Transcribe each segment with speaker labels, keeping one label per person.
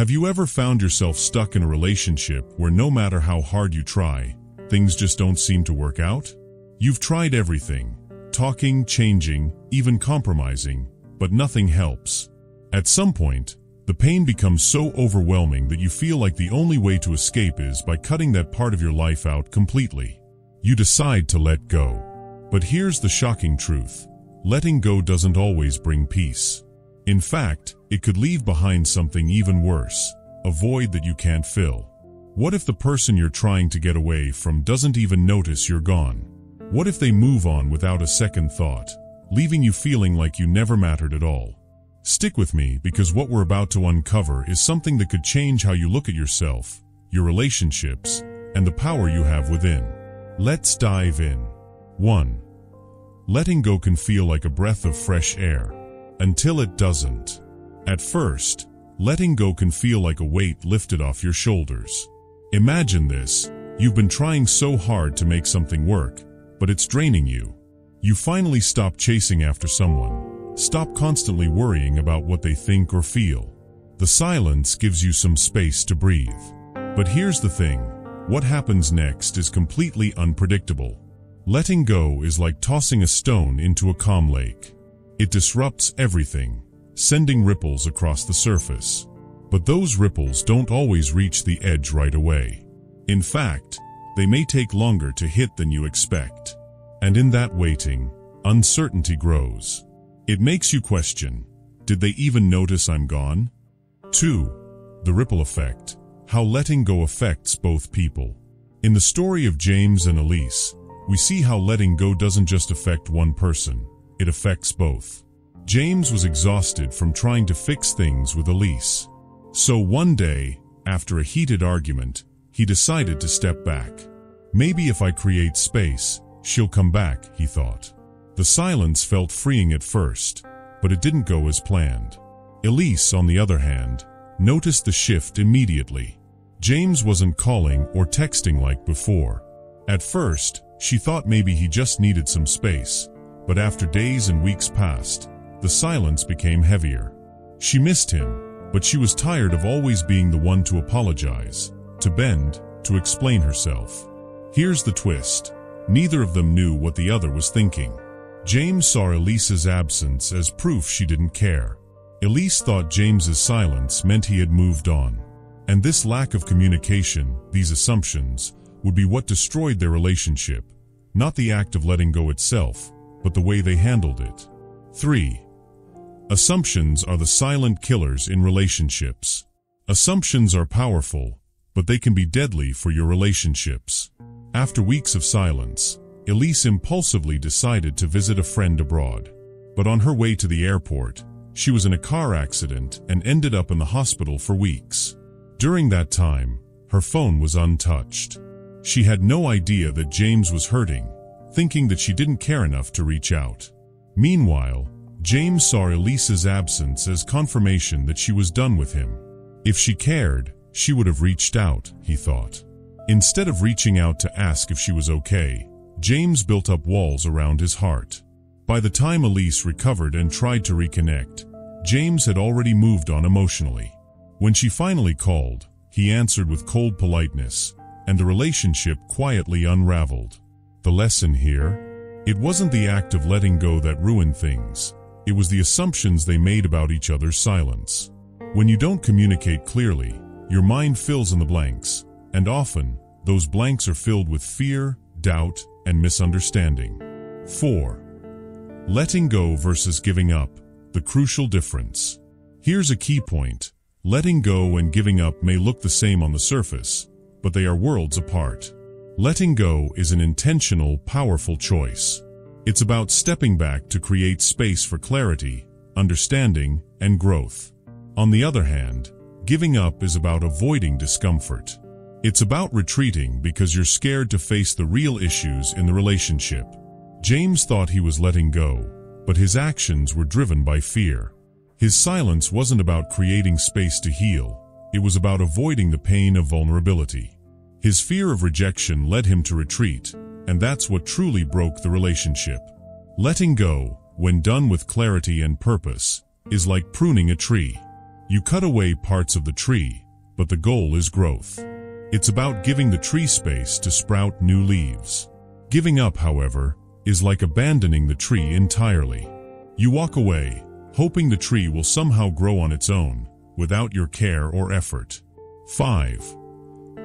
Speaker 1: Have you ever found yourself stuck in a relationship where no matter how hard you try, things just don't seem to work out? You've tried everything, talking, changing, even compromising, but nothing helps. At some point, the pain becomes so overwhelming that you feel like the only way to escape is by cutting that part of your life out completely. You decide to let go. But here's the shocking truth. Letting go doesn't always bring peace. In fact, it could leave behind something even worse, a void that you can't fill. What if the person you're trying to get away from doesn't even notice you're gone? What if they move on without a second thought, leaving you feeling like you never mattered at all? Stick with me, because what we're about to uncover is something that could change how you look at yourself, your relationships, and the power you have within. Let's dive in. 1. Letting go can feel like a breath of fresh air, until it doesn't. At first, letting go can feel like a weight lifted off your shoulders. Imagine this: you've been trying so hard to make something work, but it's draining you. You finally stop chasing after someone, stop constantly worrying about what they think or feel. The silence gives you some space to breathe. But here's the thing: what happens next is completely unpredictable. Letting go is like tossing a stone into a calm lake. It disrupts everything, sending ripples across the surface. But those ripples don't always reach the edge right away. In fact, they may take longer to hit than you expect. And in that waiting, uncertainty grows. It makes you question, did they even notice I'm gone? 2. The ripple effect. How letting go affects both people. In the story of James and Elise, we see how letting go doesn't just affect one person, it affects both. James was exhausted from trying to fix things with Elise. So one day, after a heated argument, he decided to step back. Maybe if I create space, she'll come back, he thought. The silence felt freeing at first, but it didn't go as planned. Elise, on the other hand, noticed the shift immediately. James wasn't calling or texting like before. At first, she thought maybe he just needed some space, but after days and weeks passed, the silence became heavier. She missed him, but she was tired of always being the one to apologize, to bend, to explain herself. Here's the twist. Neither of them knew what the other was thinking. James saw Elise's absence as proof she didn't care. Elise thought James's silence meant he had moved on. And this lack of communication, these assumptions, would be what destroyed their relationship. Not the act of letting go itself, but the way they handled it. 3. Assumptions are the silent killers in relationships. Assumptions are powerful, but they can be deadly for your relationships. After weeks of silence, Elise impulsively decided to visit a friend abroad. But on her way to the airport, she was in a car accident and ended up in the hospital for weeks. During that time, her phone was untouched. She had no idea that James was hurting, thinking that she didn't care enough to reach out. Meanwhile, James saw Elise's absence as confirmation that she was done with him. If she cared, she would have reached out, he thought. Instead of reaching out to ask if she was okay, James built up walls around his heart. By the time Elise recovered and tried to reconnect, James had already moved on emotionally. When she finally called, he answered with cold politeness, and the relationship quietly unraveled. The lesson here? It wasn't the act of letting go that ruined things. It was the assumptions they made about each other's silence. When you don't communicate clearly, your mind fills in the blanks, and often, those blanks are filled with fear, doubt, and misunderstanding. 4. Letting go versus giving up, the crucial difference. Here's a key point. Letting go and giving up may look the same on the surface, but they are worlds apart. Letting go is an intentional, powerful choice. It's about stepping back to create space for clarity, understanding, and growth. On the other hand, giving up is about avoiding discomfort. It's about retreating because you're scared to face the real issues in the relationship. James thought he was letting go, but his actions were driven by fear. His silence wasn't about creating space to heal, it was about avoiding the pain of vulnerability. His fear of rejection led him to retreat, and that's what truly broke the relationship. Letting go, when done with clarity and purpose, is like pruning a tree. You cut away parts of the tree, but the goal is growth. It's about giving the tree space to sprout new leaves. Giving up, however, is like abandoning the tree entirely. You walk away, hoping the tree will somehow grow on its own, without your care or effort. 5.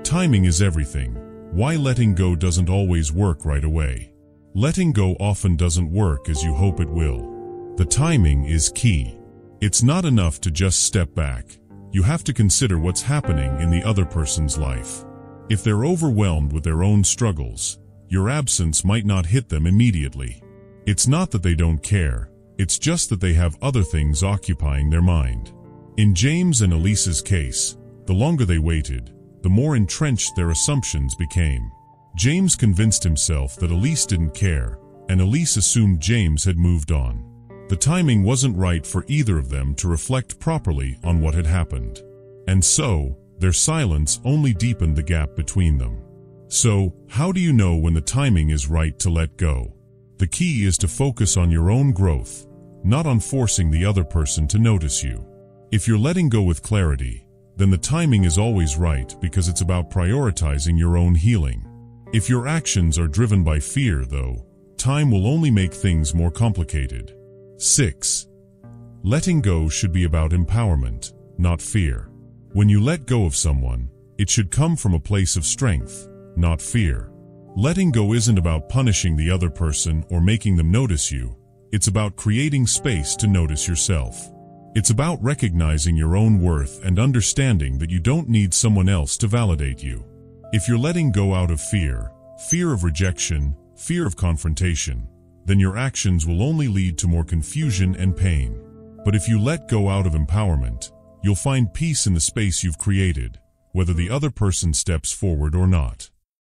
Speaker 1: Timing is everything. Why letting go doesn't always work right away. Letting go often doesn't work as you hope it will. The timing is key. It's not enough to just step back. You have to consider what's happening in the other person's life. If they're overwhelmed with their own struggles, your absence might not hit them immediately. It's not that they don't care, it's just that they have other things occupying their mind. In James and Elise's case, the longer they waited, the more entrenched their assumptions became. James convinced himself that Elise didn't care, and Elise assumed James had moved on. The timing wasn't right for either of them to reflect properly on what had happened. And so, their silence only deepened the gap between them. So, how do you know when the timing is right to let go? The key is to focus on your own growth, not on forcing the other person to notice you. If you're letting go with clarity, then the timing is always right because it's about prioritizing your own healing. If your actions are driven by fear, though, time will only make things more complicated. 6. Letting go should be about empowerment, not fear. When you let go of someone, it should come from a place of strength, not fear. Letting go isn't about punishing the other person or making them notice you. It's about creating space to notice yourself. It's about recognizing your own worth and understanding that you don't need someone else to validate you. If you're letting go out of fear, fear of rejection, fear of confrontation, then your actions will only lead to more confusion and pain. But if you let go out of empowerment, you'll find peace in the space you've created, whether the other person steps forward or not.